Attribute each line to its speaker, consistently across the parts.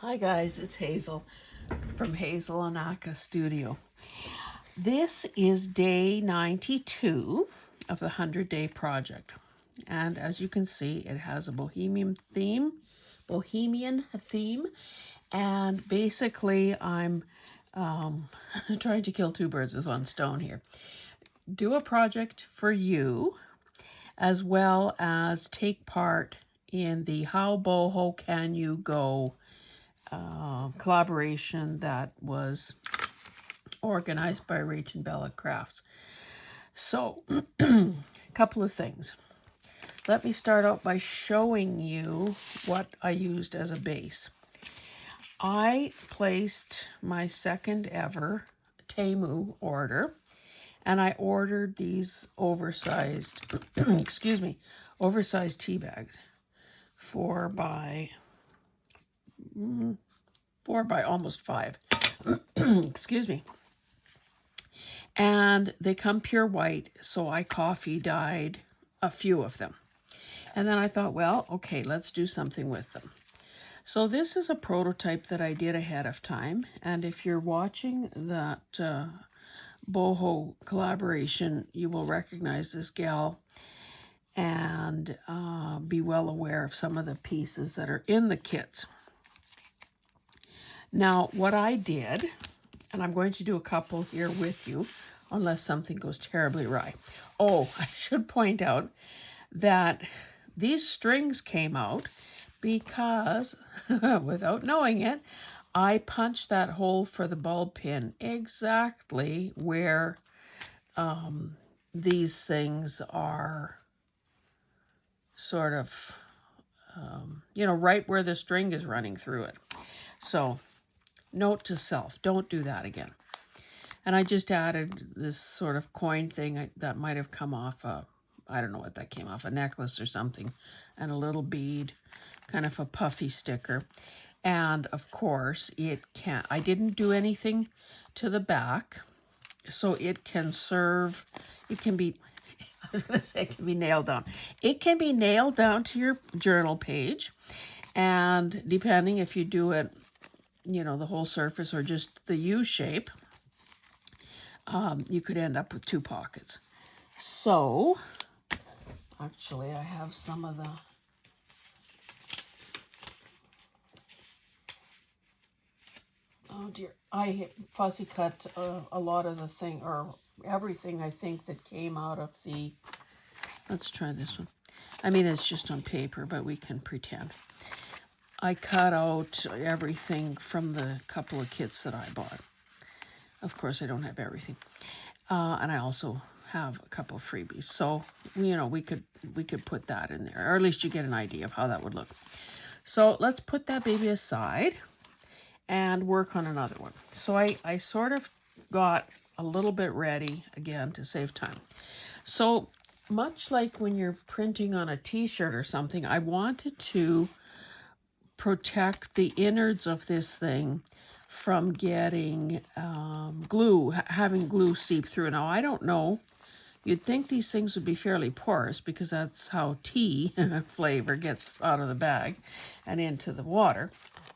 Speaker 1: Hi guys, it's Hazel from Hazel Anaka Studio. This is day 92 of the 100-day project. And as you can see, it has a bohemian theme. And basically I'm trying to kill two birds with one stone here. Do a project for you, as well as take part in the How Boho Can You Go collaboration that was organized by Rach and Bella Crafts. So, a couple of things. Let me start out by showing you what I used as a base. I placed my second ever Temu order, and I ordered these oversized, oversized tea bags, 4 by almost 5. Excuse me. And they come pure white, so I coffee dyed a few of them. And then I thought, well, okay, let's do something with them. So this is a prototype that I did ahead of time, and if you're watching that boho collaboration, you will recognize this gal and be well aware of some of the pieces that are in the kits. Now, what I did, and I'm going to do a couple here with you, unless something goes terribly awry. Oh, I should point out that these strings came out because, without knowing it, I punched that hole for the bulb pin exactly where these things are sort of, right where the string is running through it. So, note to self, don't do that again. And I just added this sort of coin thing that might have come off I don't know what that came off, a necklace or something, and a little bead, kind of a puffy sticker. And of course, I didn't do anything to the back, so it can serve, it can be, I was going to say it can be nailed down. It can be nailed down to your journal page, and depending if you do it, the whole surface or just the U shape, you could end up with 2 pockets. So, actually, I have some of the... Oh dear, I fussy cut a lot of the thing, or everything I think that came out of the... Let's try this one. I mean, it's just on paper, but we can pretend. I cut out everything from the couple of kits that I bought. Of course, I don't have everything. And I also have a couple of freebies. So, we could put that in there, or at least you get an idea of how that would look. So let's put that baby aside and work on another one. So I sort of got a little bit ready, again, to save time. So much like when you're printing on a t-shirt or something, I wanted to protect the innards of this thing from getting glue, having glue seep through. Now, I don't know. You'd think these things would be fairly porous because that's how tea flavor gets out of the bag and into the water.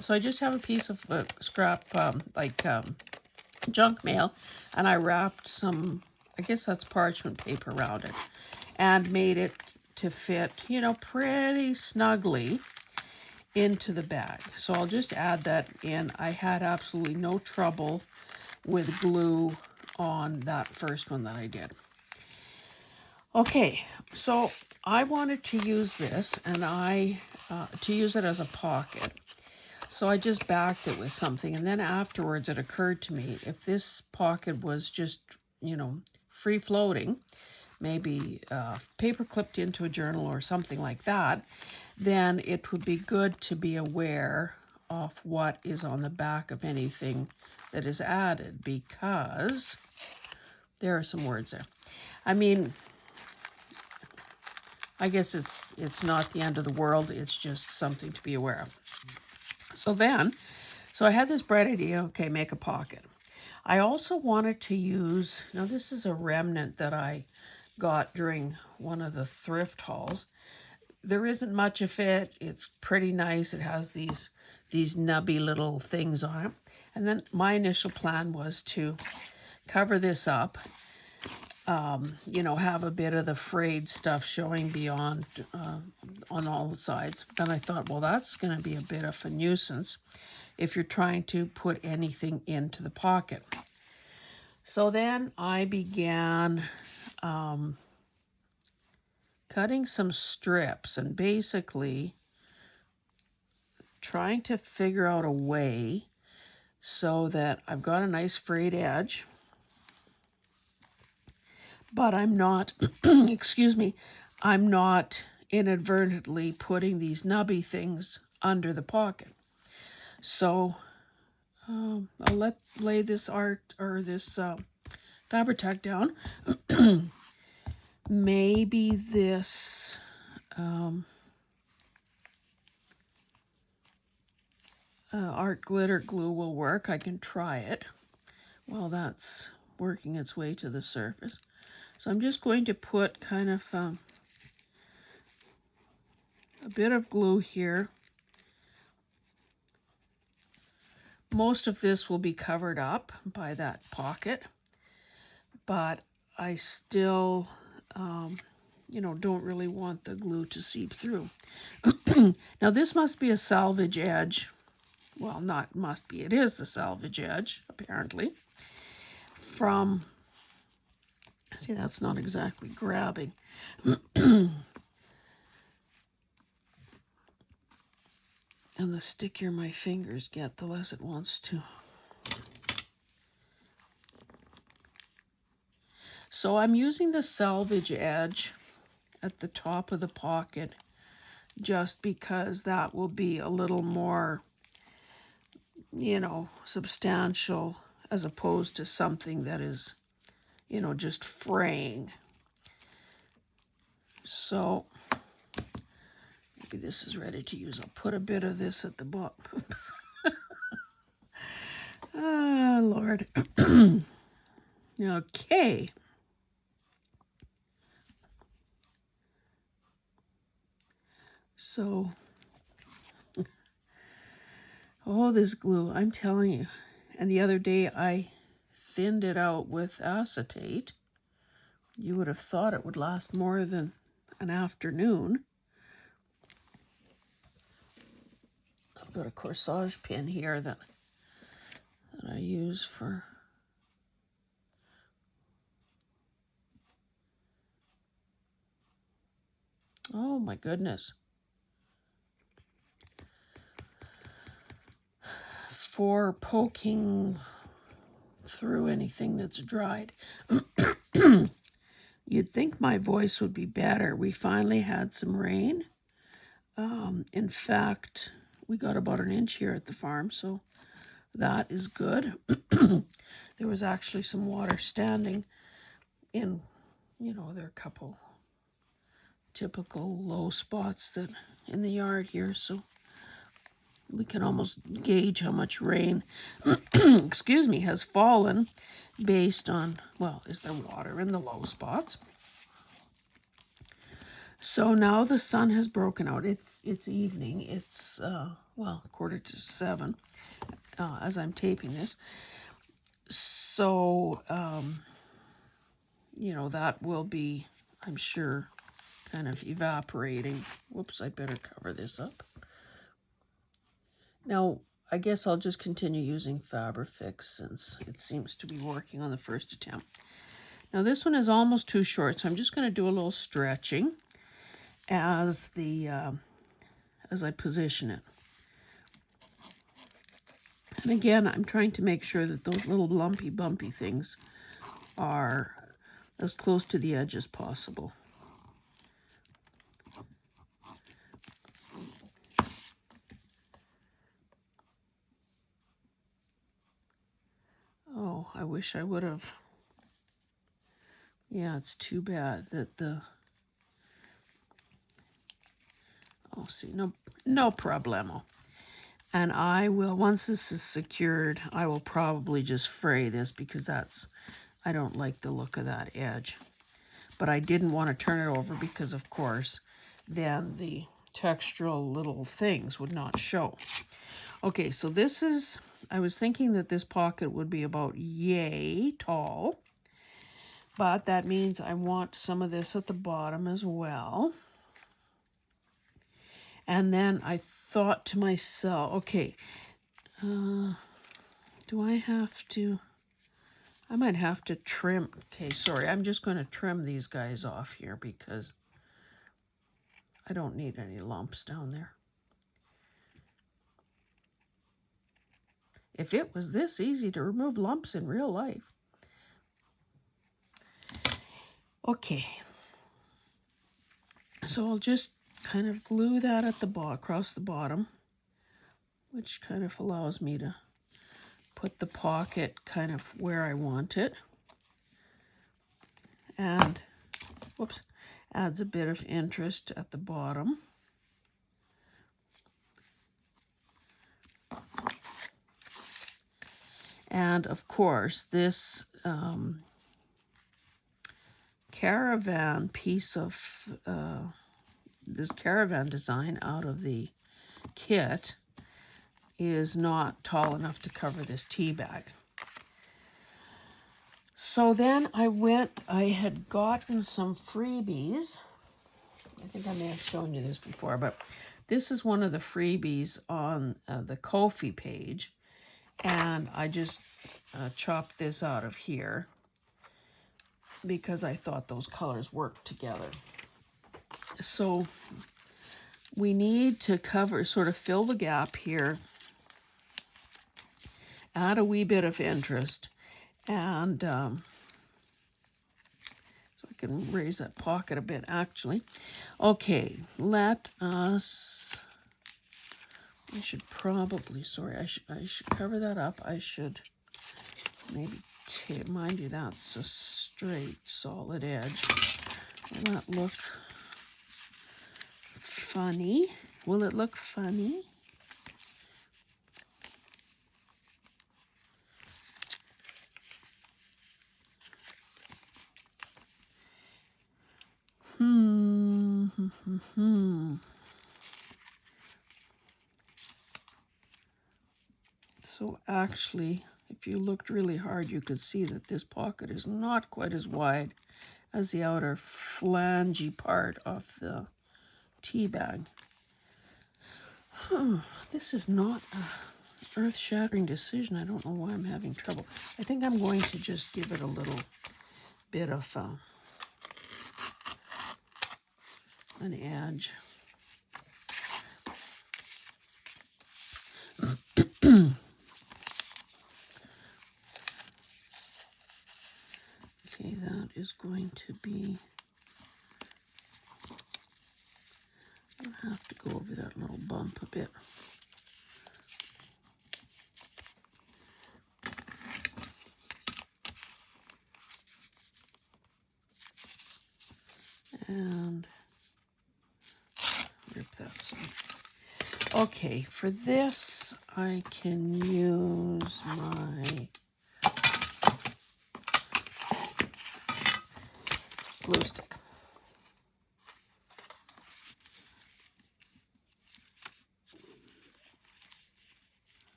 Speaker 1: So I just have a piece of scrap, junk mail, and I wrapped some, I guess that's parchment paper around it, and made it to fit, pretty snugly into the bag. So I'll just add that in. I had absolutely no trouble with glue on that first one that I did. Okay, so I wanted to use this, and to use it as a pocket. So I just backed it with something, and then afterwards it occurred to me, if this pocket was just, free floating, maybe paper clipped into a journal or something like that, then it would be good to be aware of what is on the back of anything that is added, because there are some words there. I mean, I guess it's not the end of the world, it's just something to be aware of. So I had this bright idea, okay, make a pocket. I also wanted to use, now this is a remnant that I got during one of the thrift hauls. There isn't much of it. It's pretty nice. It has these these nubby little things on it. And then my initial plan was to cover this up, you know, have a bit of the frayed stuff showing beyond on all the sides. Then I thought, well, that's going to be a bit of a nuisance if you're trying to put anything into the pocket. So then I began cutting some strips and basically trying to figure out a way so that I've got a nice frayed edge, but I'm not, excuse me, I'm not inadvertently putting these nubby things under the pocket. So I'll lay this art or this Fabri-Tac down. Maybe this art glitter glue will work. I can try it while that's working its way to the surface. So I'm just going to put kind of a bit of glue here. Most of this will be covered up by that pocket, but I still, you know, don't really want the glue to seep through. Now this must be a salvage edge. Well, not must be, it is the salvage edge, apparently. From, see, that's not exactly grabbing. And the stickier my fingers get, the less it wants to. So I'm using the salvage edge at the top of the pocket just because that will be a little more, you know, substantial as opposed to something that is, you know, just fraying. So maybe this is ready to use. I'll put a bit of this at the bottom. Ah, Lord. Okay. So, oh, this glue, I'm telling you. And the other day I thinned it out with acetate. You would have thought it would last more than an afternoon. I've got a corsage pin here that I use for oh my goodness. For poking through anything that's dried. You'd think my voice would be better. We finally had some rain. In fact, we got about an inch here at the farm, so that is good. There was actually some water standing in, you know, there are a couple typical low spots that in the yard here, so we can almost gauge how much rain, excuse me, has fallen based on, well, is there water in the low spots? So now the sun has broken out. It's evening. It's, well, 6:45 as I'm taping this. So, you know, that will be, I'm sure, kind of evaporating. Whoops, I better cover this up. Now, I guess I'll just continue using Fabri-Fix since it seems to be working on the first attempt. Now this one is almost too short, so I'm just going to do a little stretching as I position it. And again, I'm trying to make sure that those little lumpy, bumpy things are as close to the edge as possible. Oh, I wish I would have. Yeah, it's too bad that the... Oh, see, no problemo. And I will, once this is secured, I will probably just fray this because I don't like the look of that edge. But I didn't want to turn it over because, of course, then the textural little things would not show. Okay, so this is, I was thinking that this pocket would be about yay tall, but that means I want some of this at the bottom as well. And then I thought to myself, okay, do I have to, I might have to trim, okay, sorry, I'm just going to trim these guys off here because I don't need any lumps down there. If it was this easy to remove lumps in real life. Okay, so I'll just kind of glue that at the across the bottom, which kind of allows me to put the pocket kind of where I want it. And, whoops, adds a bit of interest at the bottom. And of course, this caravan piece of, this caravan design out of the kit is not tall enough to cover this tea bag. So then I had gotten some freebies. I think I may have shown you this before, but this is one of the freebies on the Ko-fi page. And I just chopped this out of here because I thought those colors worked together. So we need to cover, sort of fill the gap here, add a wee bit of interest, and so I can raise that pocket a bit actually. Okay, let us, I should probably, sorry, I should cover that up. I should maybe, mind you, that's a straight, solid edge. Will that look funny? Will it look funny? So actually, if you looked really hard, you could see that this pocket is not quite as wide as the outer flangey part of the tea bag. This is not an earth-shattering decision. I don't know why I'm having trouble. I think I'm going to just give it a little bit of an edge. Okay, that is going to be, I'll have to go over that little bump a bit. And rip that some. Okay, for this, I can use my glue stick.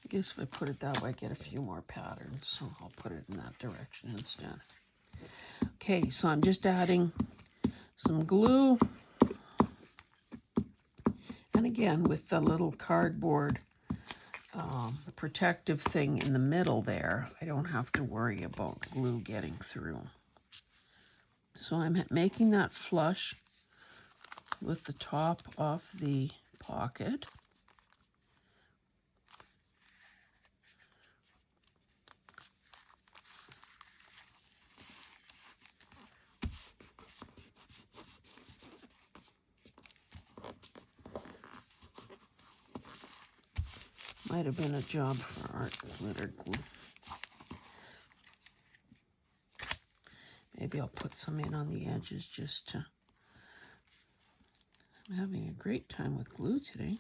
Speaker 1: I guess if I put it that way, I get a few more patterns, so I'll put it in that direction instead. Okay, so I'm just adding some glue. And again, with the little cardboard protective thing in the middle there, I don't have to worry about glue getting through. So I'm making that flush with the top of the pocket. Might have been a job for art glitter glue. Maybe I'll put some in on the edges just to... I'm having a great time with glue today.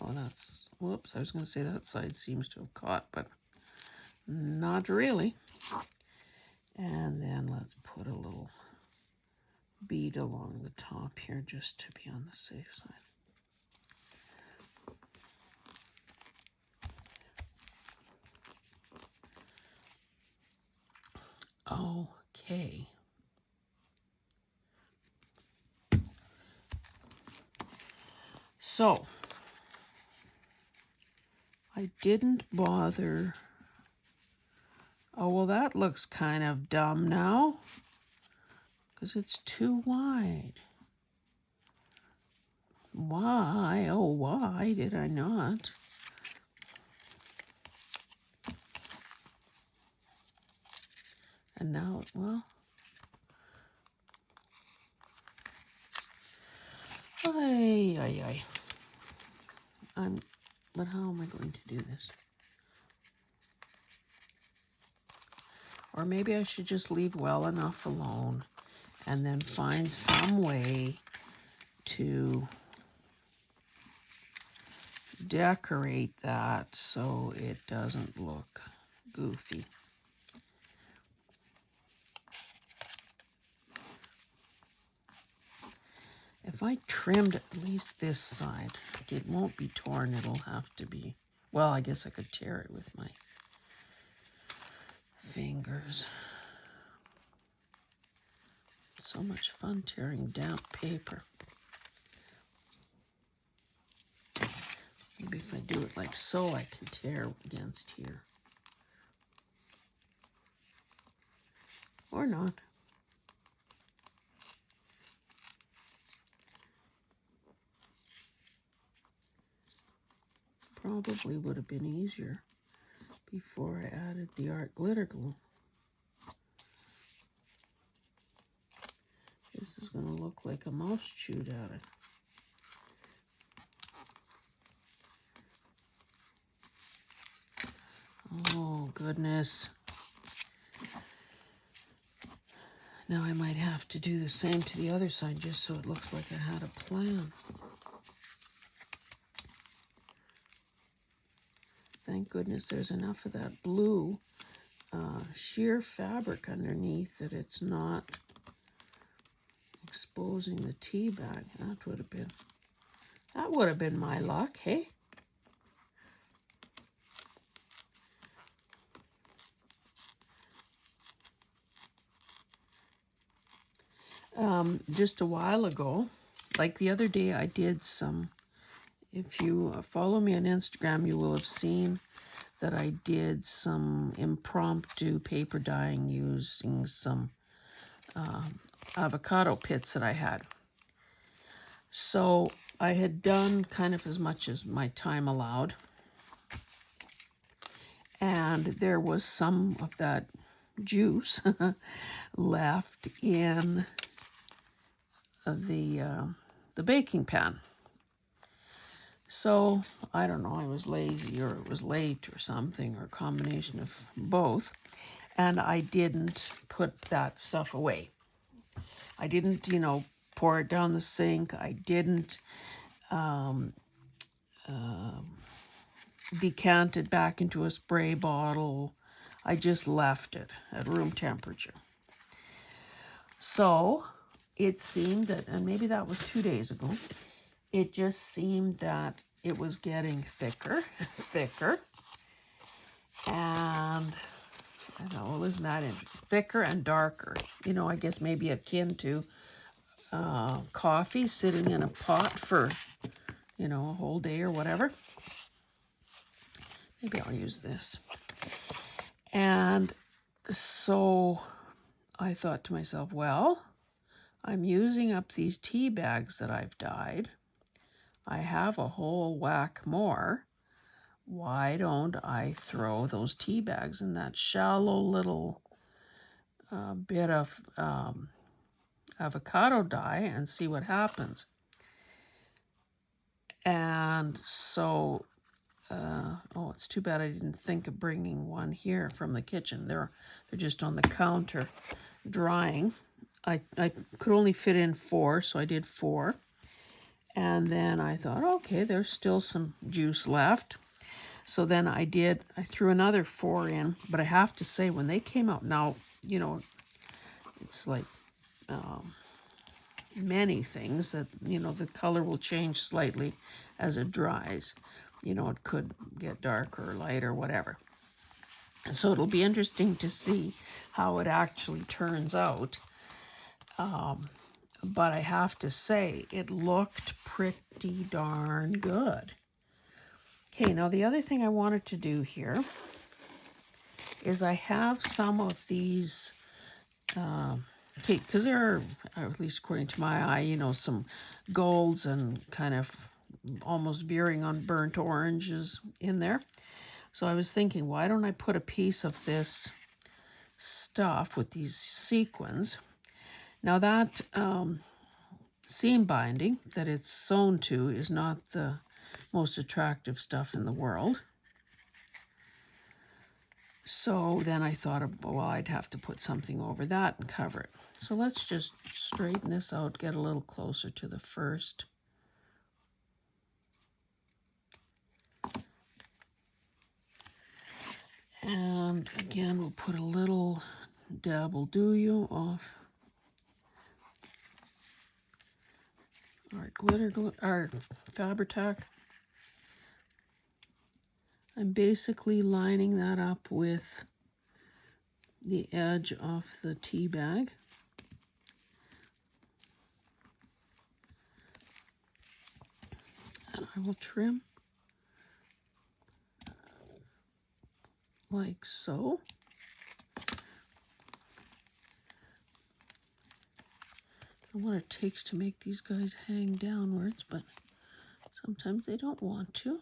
Speaker 1: Oh, that's... Whoops, I was going to say that side seems to have caught, but Not really. And then let's put a little bead along the top here just to be on the safe side. Okay. So, I didn't bother. Oh, well, that looks kind of dumb now because it's too wide. Why? Oh, why did I not? And now, well, ay. But how am I going to do this? Or maybe I should just leave well enough alone and then find some way to decorate that so it doesn't look goofy. If I trimmed at least this side, it won't be torn. It'll have to be, well, I guess I could tear it with my fingers. So much fun tearing damp paper. Maybe if I do it like so, I can tear against here. Or not. Probably would have been easier before I added the art glitter glue. This is going to look like a mouse chewed at it. Oh, goodness. Now I might have to do the same to the other side just so it looks like I had a plan. Thank goodness there's enough of that blue sheer fabric underneath that it's not exposing the tea bag. That would have been my luck, hey? Just a while ago, like the other day, I did some, if you follow me on Instagram, you will have seen that I did some impromptu paper dyeing using some avocado pits that I had. So I had done kind of as much as my time allowed. And there was some of that juice left in the baking pan. So, I don't know, I was lazy or it was late or something, or a combination of both, and I didn't put that stuff away. I didn't, pour it down the sink. I didn't decant it back into a spray bottle. I just left it at room temperature. So, it seemed that, and maybe that was 2 days ago, it just seemed that it was getting thicker and thicker. And I thought, well, isn't that interesting? Thicker and darker. I guess maybe akin to coffee sitting in a pot for, a whole day or whatever. Maybe I'll use this. And so I thought to myself, well, I'm using up these tea bags that I've dyed. I have a whole whack more. Why don't I throw those tea bags in that shallow little bit of avocado dye and see what happens? And so, it's too bad I didn't think of bringing one here from the kitchen. They're just on the counter drying. I could only fit in 4, so I did 4. And then I thought, okay, there's still some juice left. So then I threw another 4 in, but I have to say when they came out, now, you know, it's like many things that, you know, the color will change slightly as it dries. You know, it could get darker or light or whatever. And so it'll be interesting to see how it actually turns out. But I have to say, it looked pretty darn good. Okay, now the other thing I wanted to do here is I have some of these, okay, because there are, at least according to my eye, you know, some golds and kind of almost veering on burnt oranges in there. So I was thinking, why don't I put a piece of this stuff with these sequins? Now that seam binding that it's sewn to is not the most attractive stuff in the world. So then I thought, well, I'd have to put something over that and cover it. So let's just straighten this out, get a little closer to the first. And again, we'll put a little dabble do you off our our Fabri-Tac. I'm basically lining that up with the edge of the tea bag. And I will trim like so. I know what it takes to make these guys hang downwards, but sometimes they don't want to.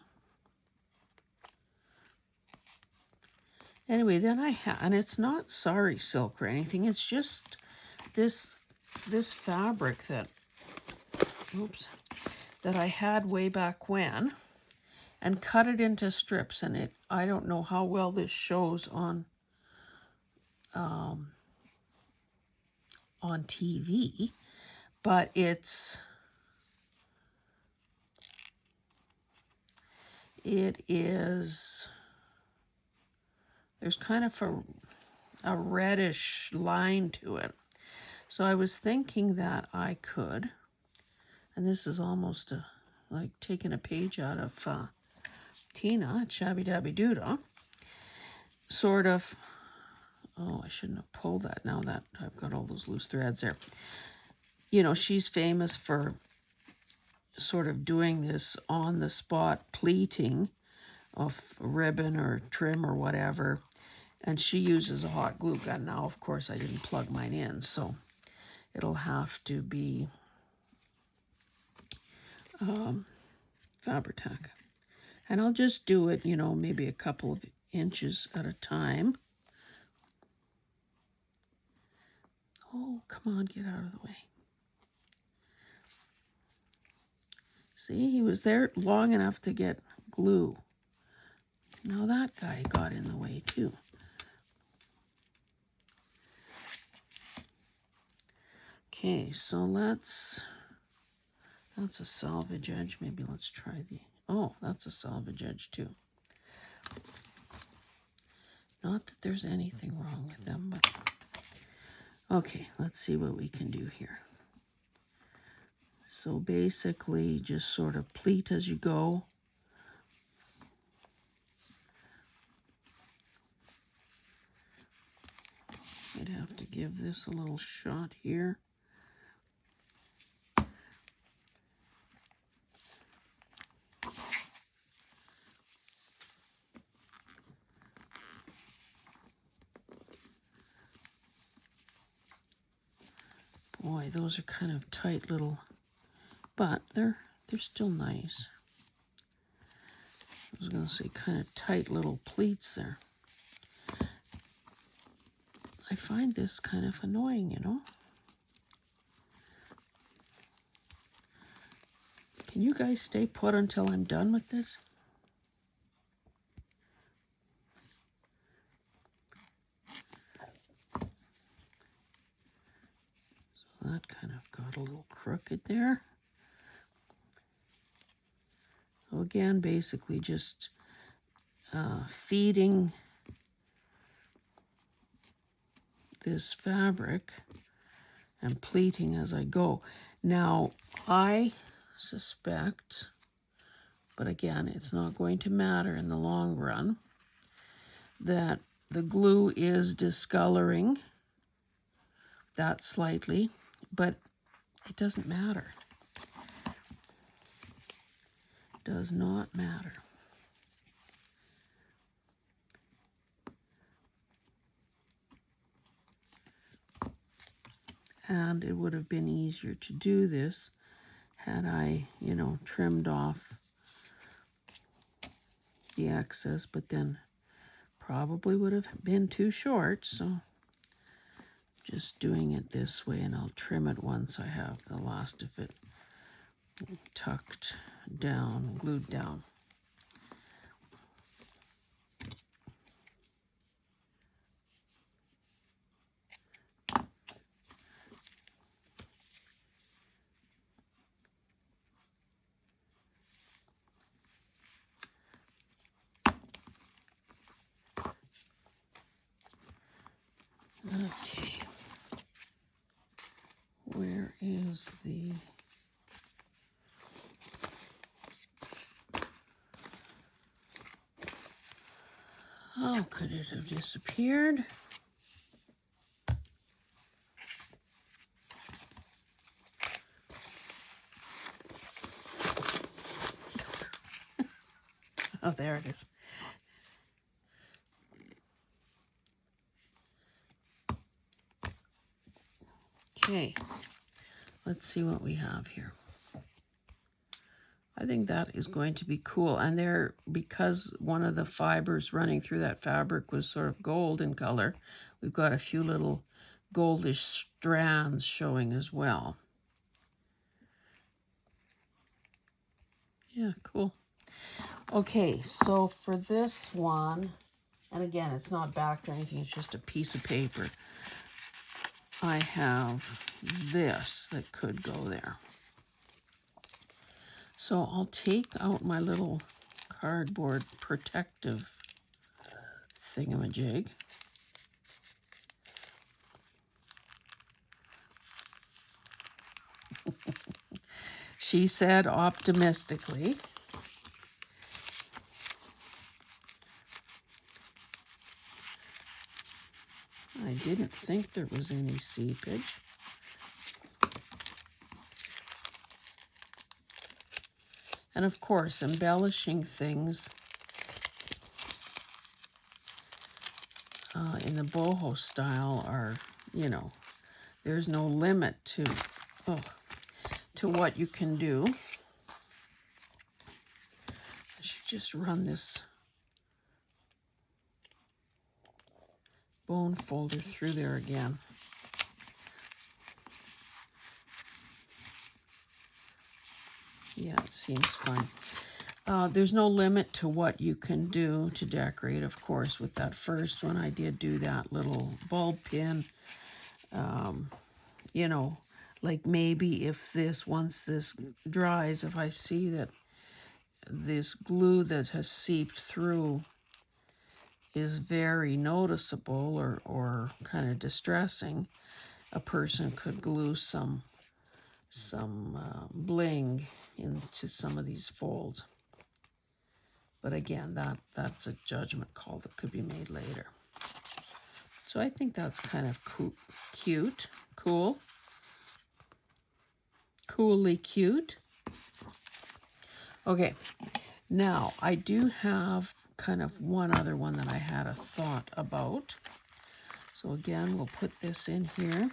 Speaker 1: Anyway, then I have, and it's not sari silk or anything, it's just this fabric that, oops, that I had way back when, and cut it into strips. And I don't know how well this shows on TV, but it is, there's kind of a reddish line to it. So I was thinking that I could, and this is almost like taking a page out of Tina at Shabby Dabby Doodah, sort of, oh, I shouldn't have pulled that now that I've got all those loose threads there. You know, she's famous for sort of doing this on-the-spot pleating of ribbon or trim or whatever, and she uses a hot glue gun. Now, of course, I didn't plug mine in, so it'll have to be Fabri-Tac. And I'll just do it, you know, maybe a couple of inches at a time. Oh, come on, get out of the way. See, he was there long enough to get glue. Now that guy got in the way too. Okay, so that's a salvage edge. Maybe let's try oh, that's a salvage edge too. Not that there's anything wrong with them, but okay, let's see what we can do here. So basically just sort of pleat as you go. I'd have to give this a little shot here. Boy, those are kind of tight little, but they're still nice. I was going to say kind of tight little pleats there. I find this kind of annoying, you know. Can you guys stay put until I'm done with this? So that kind of got a little crooked there. So again, basically just feeding this fabric and pleating as I go. Now, I suspect, but again, it's not going to matter in the long run, that the glue is discoloring that slightly, but it doesn't matter. Does not matter. And it would have been easier to do this had I, trimmed off the excess, but then probably would have been too short, so just doing it this way, and I'll trim it once I have the last of it tucked down, glued down. Okay, where is the... Oh, could it have disappeared? Oh, there it is. Okay, let's see what we have here. I think that is going to be cool. And there, because one of the fibers running through that fabric was sort of gold in color, we've got a few little goldish strands showing as well. Yeah, cool. Okay, so for this one, and again, it's not backed or anything, it's just a piece of paper. I have this that could go there. So I'll take out my little cardboard protective thingamajig. She said optimistically. I didn't think there was any seepage. And of course, embellishing things in the boho style are, there's no limit to what you can do. I should just run this bone folder through there again. Yeah, it seems fine. There's no limit to what you can do to decorate. Of course, with that first one, I did do that little bulb pin. Like maybe if once this dries, if I see that this glue that has seeped through is very noticeable or kind of distressing, a person could glue some bling into some of these folds. But again, that's a judgment call that could be made later. So I think that's kind of cute, cool, coolly cute. Okay, now I do have kind of one other one that I had a thought about. So again, we'll put this in here.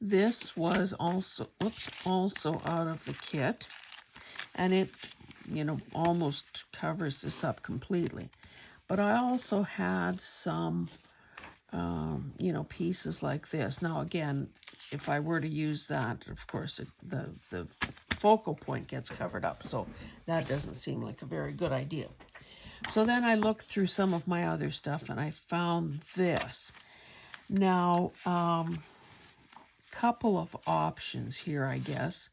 Speaker 1: This was also out of the kit, and it, almost covers this up completely. But I also had some, pieces like this. Now, again, if I were to use that, of course, the focal point gets covered up, so that doesn't seem like a very good idea. So then I looked through some of my other stuff, and I found this. Now, couple of options here, I guess.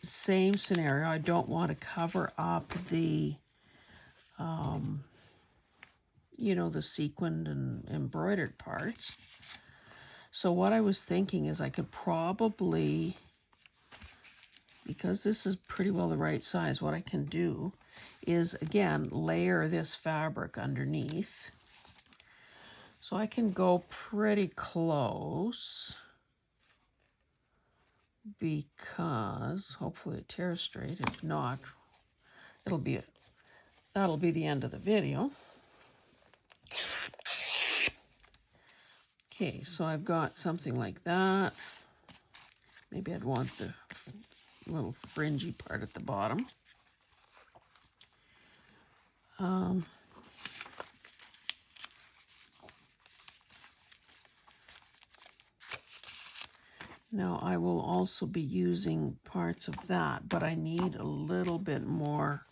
Speaker 1: Same scenario. I don't want to cover up the, you know, the sequined and embroidered parts. So what I was thinking is I could probably, because this is pretty well the right size, what I can do is, again, layer this fabric underneath. So I can go pretty close, because hopefully it tears straight. If not, that'll be the end of the video. Okay, so I've got something like that. Maybe I'd want the little fringy part at the bottom. Now I will also be using parts of that, but I need a little bit more.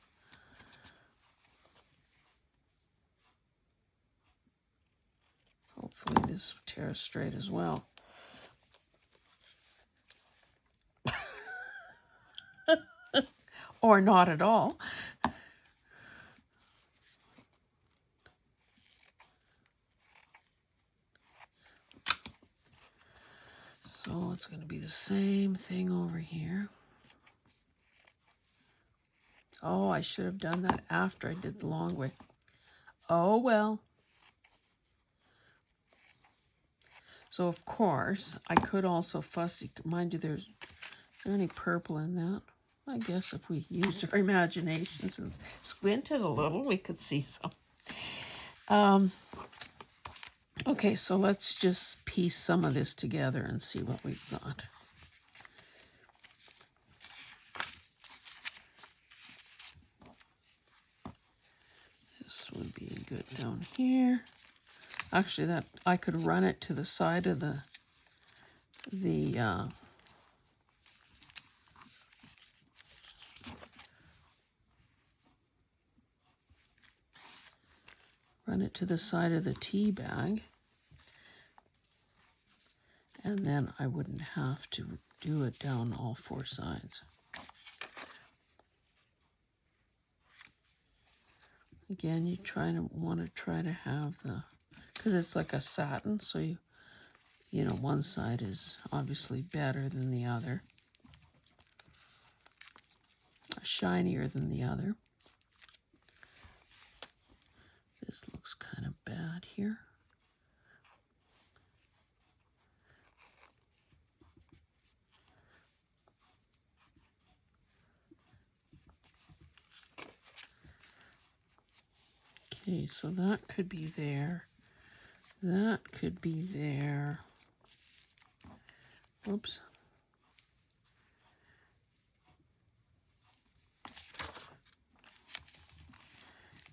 Speaker 1: Hopefully this tears straight as well. Or not at all. So it's going to be the same thing over here. Oh, I should have done that after I did the long way. Oh, well. So, of course, I could also fussy, mind you, is there any purple in that? I guess if we used our imaginations and squinted a little, we could see some. Okay, so let's just piece some of this together and see what we've got. This would be good down here. Actually, that I could run it to the side of the run it to the side of the tea bag, and then I wouldn't have to do it down all four sides. Again, you want to try to have the, because it's like a satin, so you know, one side is obviously better than the other, shinier than the other. This looks kind of bad here. Okay, so that could be there. That could be there. Oops.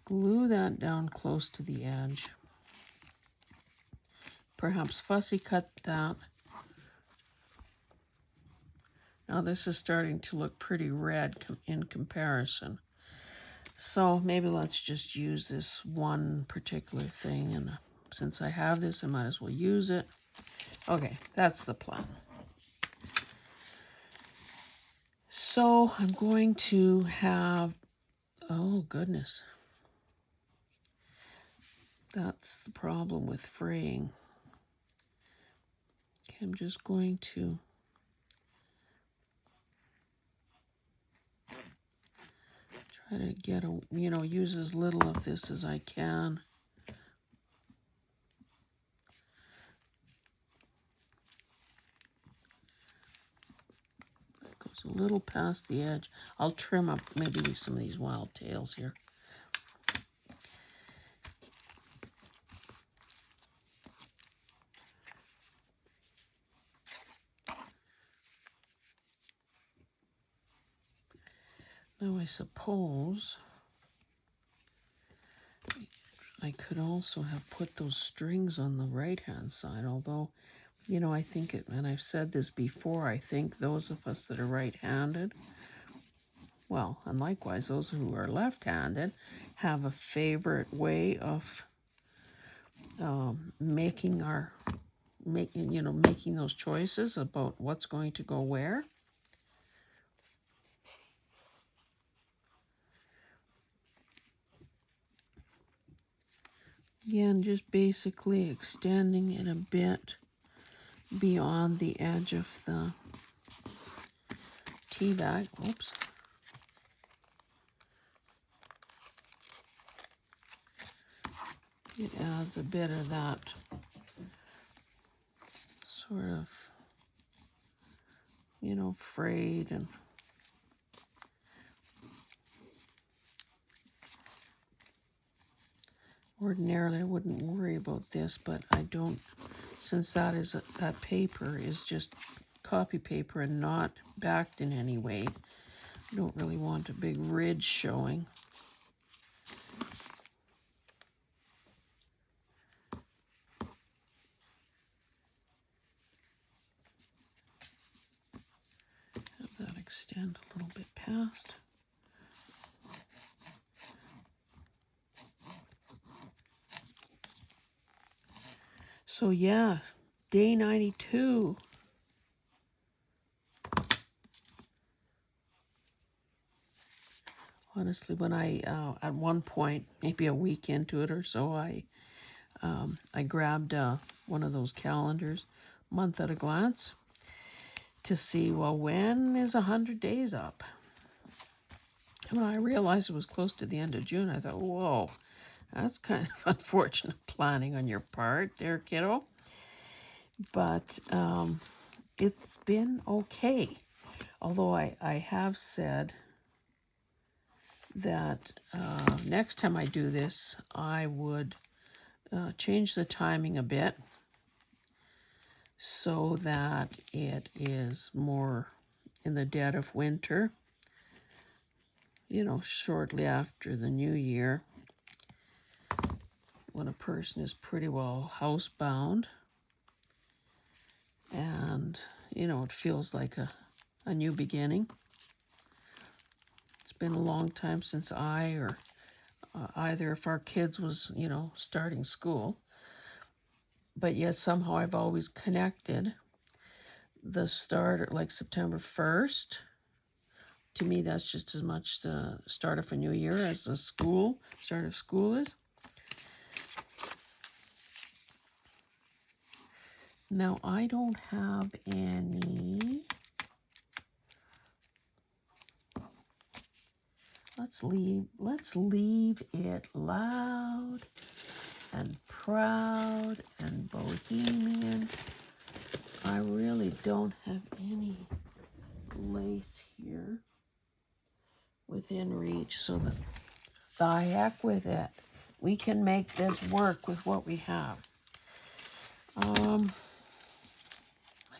Speaker 1: Glue that down close to the edge. Perhaps fussy cut that. Now this is starting to look pretty red in comparison. So maybe let's just use this one particular thing, and since I have this, I might as well use it. Okay, that's the plan. So I'm going to have, oh goodness. That's the problem with fraying. Okay, I'm just going to try to get a, you know, use as little of this as I can. That goes a little past the edge. I'll trim up maybe some of these wild tails here. Now I suppose I could also have put those strings on the right-hand side, although, you know, I think it, and I've said this before, I think those of us that are right-handed, well, and likewise those who are left-handed, have a favorite way of making our making those choices about what's going to go where. Again, just basically extending it a bit beyond the edge of the tea bag. Oops. It adds a bit of that sort of, frayed and ordinarily I wouldn't worry about this, but I don't, since that paper is just copy paper and not backed in any way. I don't really want a big ridge showing. Have that extend a little bit past. So yeah, day 92. Honestly, when I, at one point, maybe a week into it or so, I grabbed one of those calendars, month at a glance, to see, well, when is 100 days up? And when I realized it was close to the end of June, I thought, whoa, that's kind of unfortunate planning on your part there, kiddo. But it's been okay. Although I have said that next time I do this, I would change the timing a bit so that it is more in the dead of winter, shortly after the new year, when a person is pretty well housebound and, it feels like a new beginning. It's been a long time since I or either of our kids was, starting school. But yet somehow I've always connected the start, like September 1st. To me, that's just as much the start of a new year as the start of school is. Now, I don't have any. Let's leave it loud and proud and bohemian. I really don't have any lace here within reach, so the heck with it. We can make this work with what we have.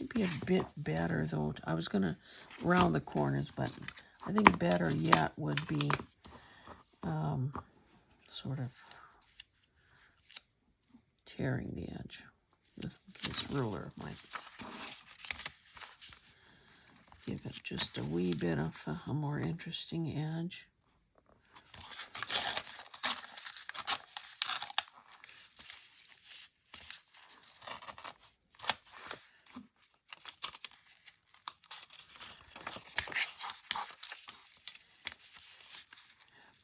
Speaker 1: Might be a bit better though. I was gonna round the corners, but I think better yet would be sort of tearing the edge. This ruler might give it just a wee bit of a more interesting edge.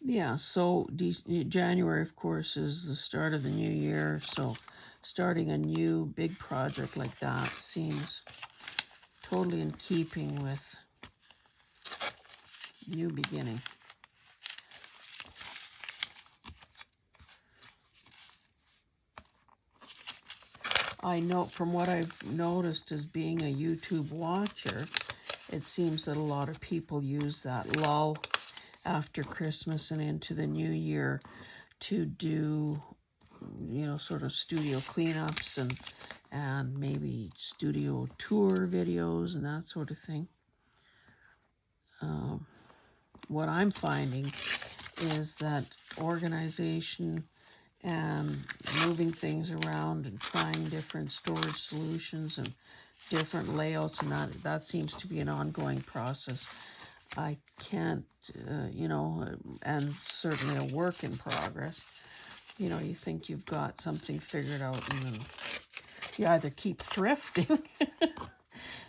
Speaker 1: Yeah, so January, of course, is the start of the new year. So starting a new big project like that seems totally in keeping with new beginning. I know from what I've noticed as being a YouTube watcher, it seems that a lot of people use that lull after Christmas and into the new year to do, sort of studio cleanups and maybe studio tour videos and that sort of thing. What I'm finding is that organization and moving things around and trying different storage solutions and different layouts, and that seems to be an ongoing process. I can't, and certainly a work in progress. You think you've got something figured out, and then you either keep thrifting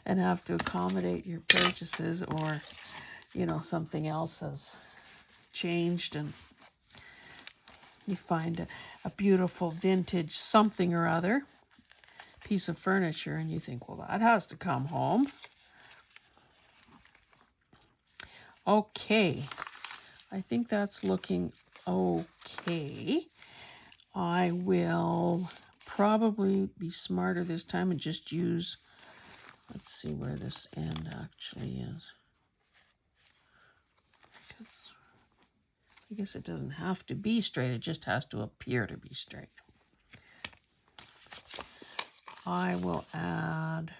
Speaker 1: and have to accommodate your purchases, or, you know, something else has changed and you find a beautiful vintage something or other piece of furniture and you think, well, that has to come home. Okay, I think that's looking okay. I will probably be smarter this time and just use, let's see where this end actually is. I guess it doesn't have to be straight, it just has to appear to be straight. I will add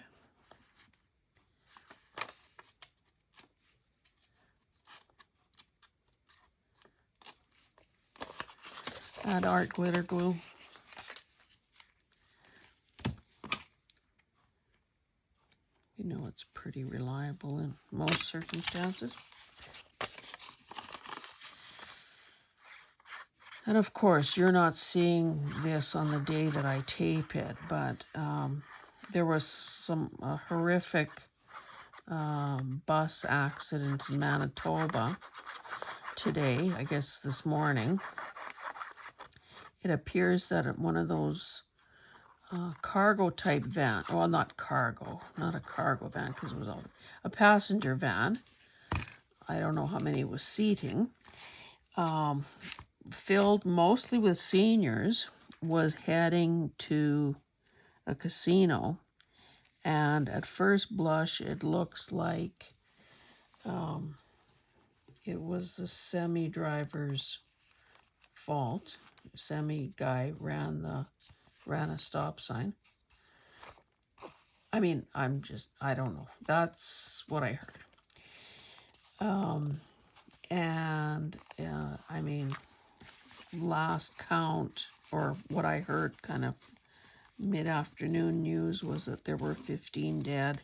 Speaker 1: art glitter glue. You know, it's pretty reliable in most circumstances. And of course, you're not seeing this on the day that I tape it, but there was some horrific bus accident in Manitoba today, I guess this morning. It appears that one of those cargo type van, well, not a cargo van, because it was a passenger van. I don't know how many it was seating. Filled mostly with seniors, was heading to a casino, and at first blush it looks like it was the semi-driver's fault. The semi guy ran a stop sign. I mean, I don't know. That's what I heard. And I mean, last count, or what I heard kind of mid-afternoon news, was that there were 15 dead.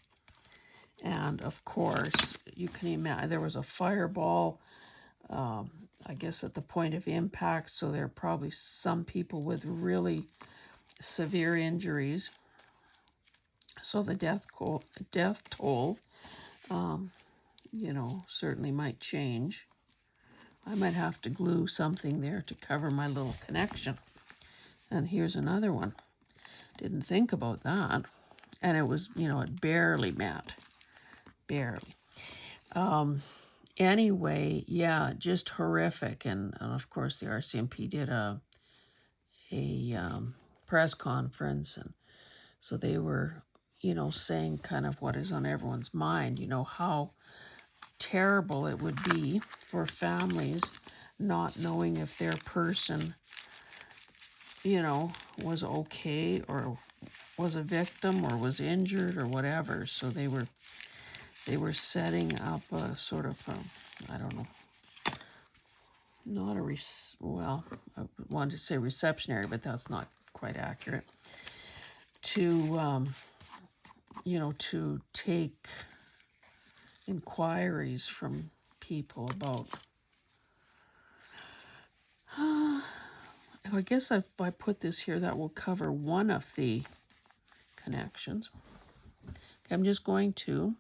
Speaker 1: And of course, you can imagine there was a fireball, I guess, at the point of impact. So there are probably some people with really severe injuries. So the death toll, you know, certainly might change. I might have to glue something there to cover my little connection. And here's another one. Didn't think about that. And it was, you know, it barely met. Barely. Anyway, yeah, just horrific. And of course, the RCMP did a press conference. And so they were, you know, saying kind of what is on everyone's mind, you know, how terrible it would be for families not knowing if their person, you know, was okay or was a victim or was injured or whatever. So they were setting up a sort of, I don't know, not a, well, I wanted to say reception area, but that's not quite accurate, to, you know, to take inquiries from people about, I guess if I put this here, that will cover one of the connections. Okay, I'm just going to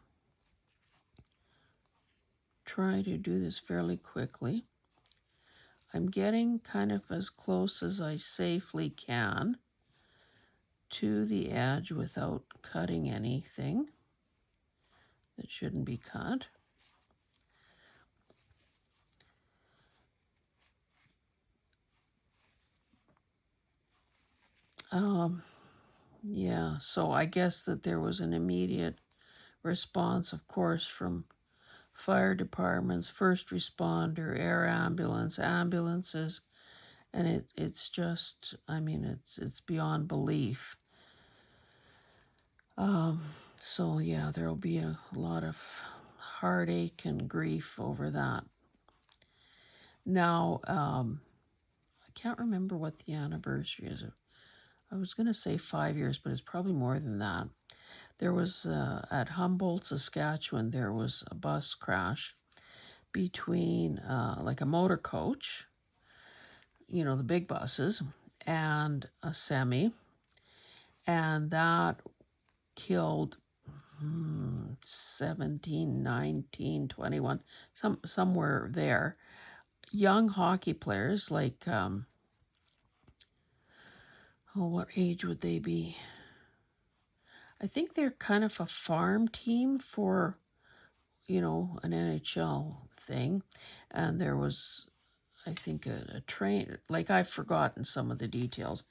Speaker 1: try to do this fairly quickly. I'm getting kind of as close as I safely can to the edge without cutting anything that shouldn't be cut. Yeah, so I guess that there was an immediate response, of course, from fire departments, first responder, air ambulance, ambulances, and it's just, I mean, it's beyond belief. So yeah, there'll be a lot of heartache and grief over that. Now, I can't remember what the anniversary is. I was going to say 5 years, but it's probably more than that. There was, at Humboldt, Saskatchewan, there was a bus crash between, like a motor coach, you know, the big buses, and a semi. and that killed 17, 19, 21, somewhere there. Young hockey players, like, what age would they be? I think they're kind of a farm team for, an NHL thing. And there was, I think, a train, like, I've forgotten some of the details.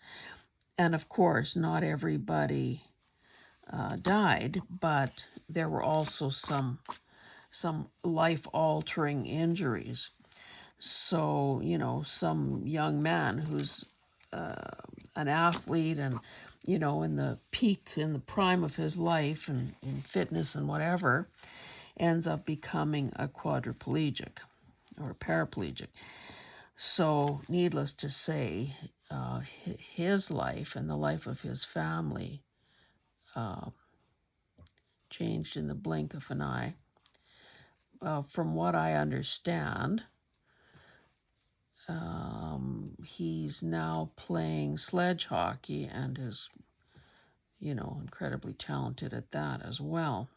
Speaker 1: And of course, not everybody died, but there were also some life-altering injuries. So, some young man who's an athlete and, in the peak, in the prime of his life and in fitness and whatever, ends up becoming a quadriplegic or paraplegic. So, needless to say, his life and the life of his family changed in the blink of an eye. From what I understand, he's now playing sledge hockey and is, incredibly talented at that as well.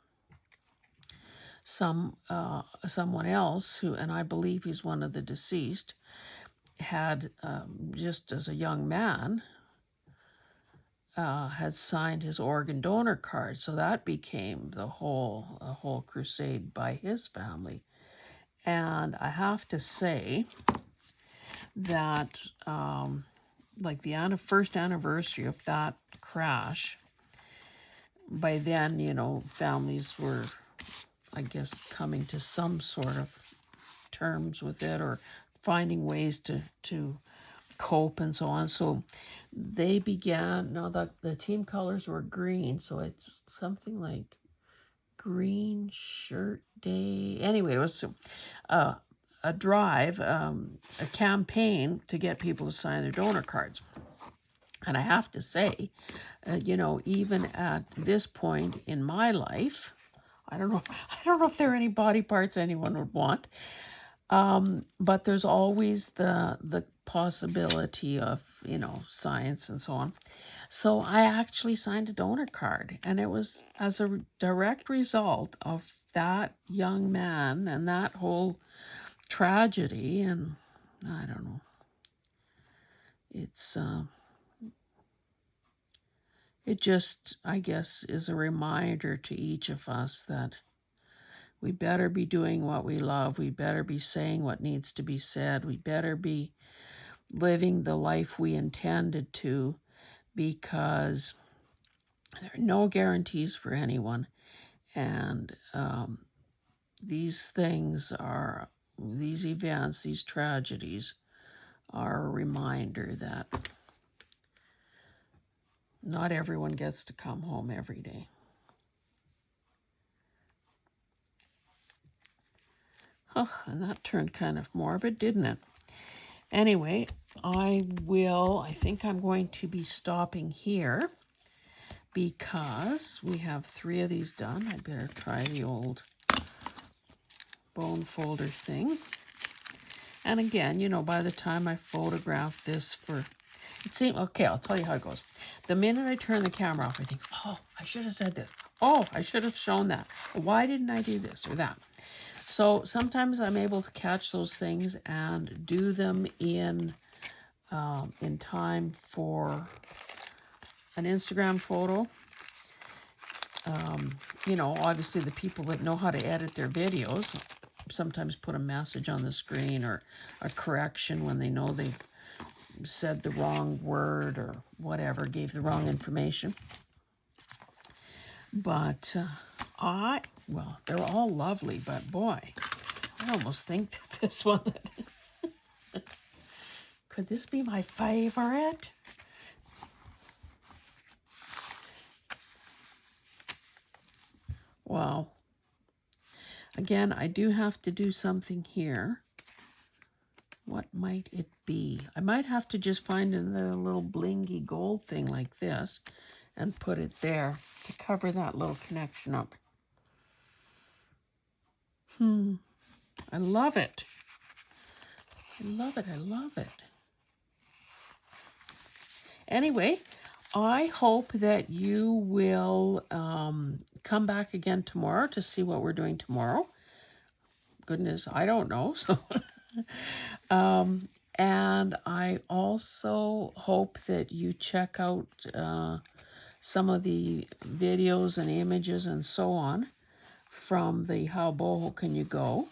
Speaker 1: Someone else who, and I believe he's one of the deceased, had just as a young man had signed his organ donor card, so that became a whole crusade by his family. And I have to say that, like the first anniversary of that crash, by then, families were, I guess, coming to some sort of terms with it or finding ways to cope and so on. So they began, now the team colors were green, so it's something like Green Shirt Day. Anyway, it was a drive, a campaign to get people to sign their donor cards. And I have to say, even at this point in my life, I don't know if there are any body parts anyone would want, but there's always the possibility of, science and so on. So I actually signed a donor card, and it was as a direct result of that young man and that whole tragedy. And I don't know. It just, I guess, is a reminder to each of us that we better be doing what we love. We better be saying what needs to be said. We better be living the life we intended to, because there are no guarantees for anyone. And these events, these tragedies are a reminder that not everyone gets to come home every day. Oh, and that turned kind of morbid, didn't it? Anyway, I think I'm going to be stopping here because we have 3 of these done. I better try the old bone folder thing. And again, by the time I photograph this okay, I'll tell you how it goes. The minute I turn the camera off, I think, oh, I should have said this. Oh, I should have shown that. Why didn't I do this or that? So sometimes I'm able to catch those things and do them in time for an Instagram photo. Obviously the people that know how to edit their videos sometimes put a message on the screen or a correction when they know they've said the wrong word or whatever, gave the wrong information. But they're all lovely, but boy, I almost think that this one, could this be my favorite? Wow. Again, I do have to do something here. What might it be? I might have to just find a little blingy gold thing like this and put it there to cover that little connection up. I love it. I love it. Anyway, I hope that you will come back again tomorrow to see what we're doing tomorrow. Goodness, I don't know. So, and I also hope that you check out some of the videos and images and so on from the How Boho Can You Go.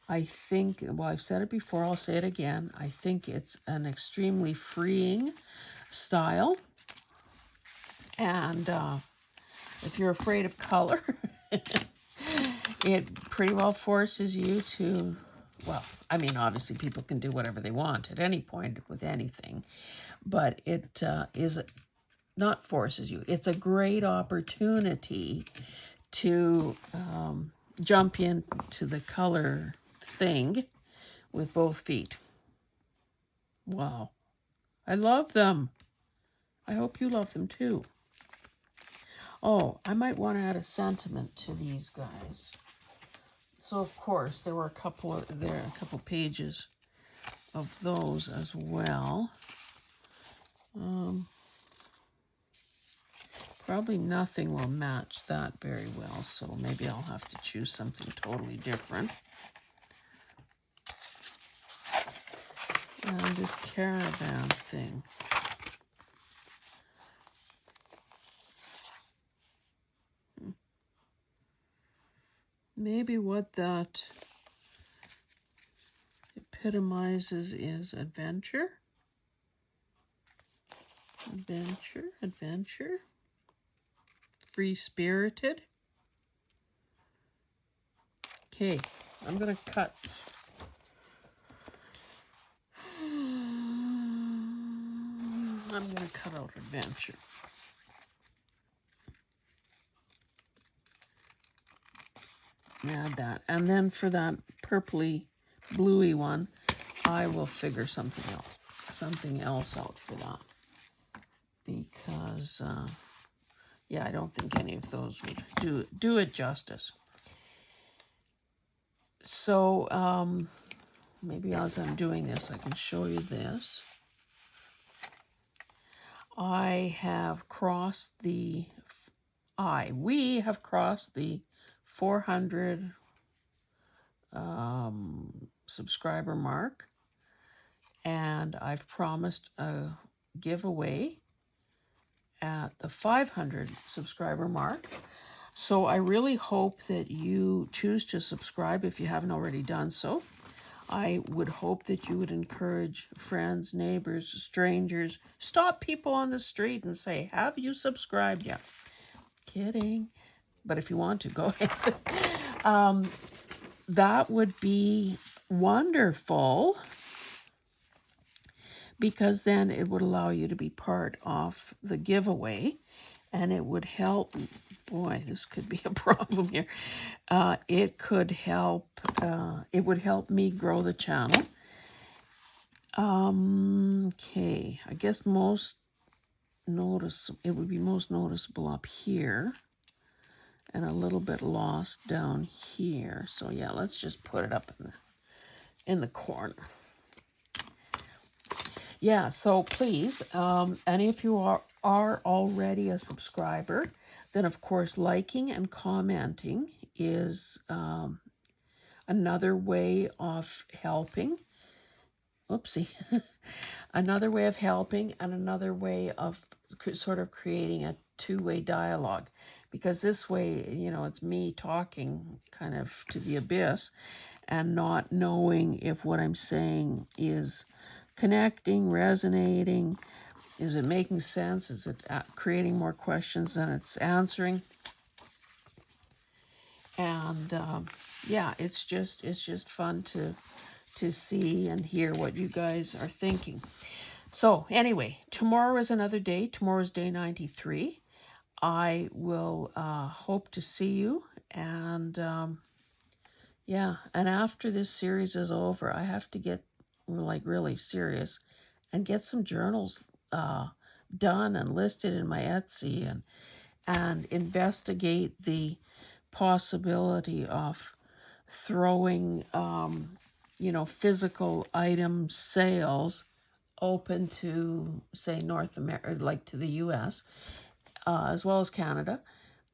Speaker 1: I think, well, I've said it before, I'll say it again. I think it's an extremely freeing style. And if you're afraid of color, it pretty well forces you to, well, I mean, obviously people can do whatever they want at any point with anything, but it is not forces you. It's a great opportunity to jump into the color thing with both feet. Wow. I love them. I hope you love them too. Oh, I might want to add a sentiment to these guys. So of course there were a couple pages of those as well. Probably nothing will match that very well, so maybe I'll have to choose something totally different. And this caravan thing. Maybe what that epitomizes is adventure. Adventure. Free-spirited. Okay, I'm going to cut. I'm going to cut out adventure. Add that. And then for that purpley, bluey one, I will figure something else out for that. Because, yeah, I don't think any of those would do it justice. So, maybe as I'm doing this, I can show you this. We have crossed the 400 subscriber mark, and I've promised a giveaway at the 500 subscriber mark. So I really hope that you choose to subscribe if you haven't already done so. I would hope that you would encourage friends, neighbors, strangers, stop people on the street and say, have you subscribed yet? Kidding. But if you want to, go ahead. That would be wonderful, because then it would allow you to be part of the giveaway, and it would help. Boy, this could be a problem here. It could help. It would help me grow the channel. Okay, I guess it would be most noticeable up here, and a little bit lost down here. So yeah, let's just put it up in the corner. Yeah, so please, and if you are already a subscriber, then of course liking and commenting is another way of helping. Oopsie. Another way of helping, and another way of sort of creating a two-way dialogue. Because this way, you know, it's me talking kind of to the abyss and not knowing if what I'm saying is connecting, resonating, is it making sense, is it creating more questions than it's answering. And yeah, it's just fun to see and hear what you guys are thinking. So anyway, tomorrow is another day. Tomorrow is day 93. I will hope to see you. And yeah, and after this series is over, I have to get like really serious and get some journals done and listed in my Etsy, and investigate the possibility of throwing you know, physical item sales open to, say, North America, like to the U.S., as well as Canada,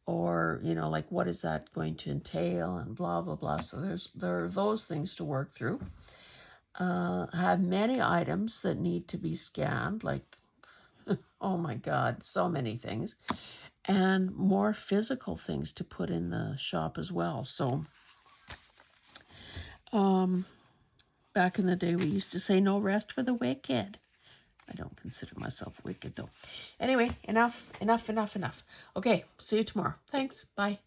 Speaker 1: or, you know, like what is that going to entail and blah, blah, blah. So there are those things to work through. I have many items that need to be scanned, like, oh my God, so many things, and more physical things to put in the shop as well. So back in the day, we used to say no rest for the wicked. I don't consider myself wicked, though. Anyway, enough. Okay, see you tomorrow. Thanks. Bye.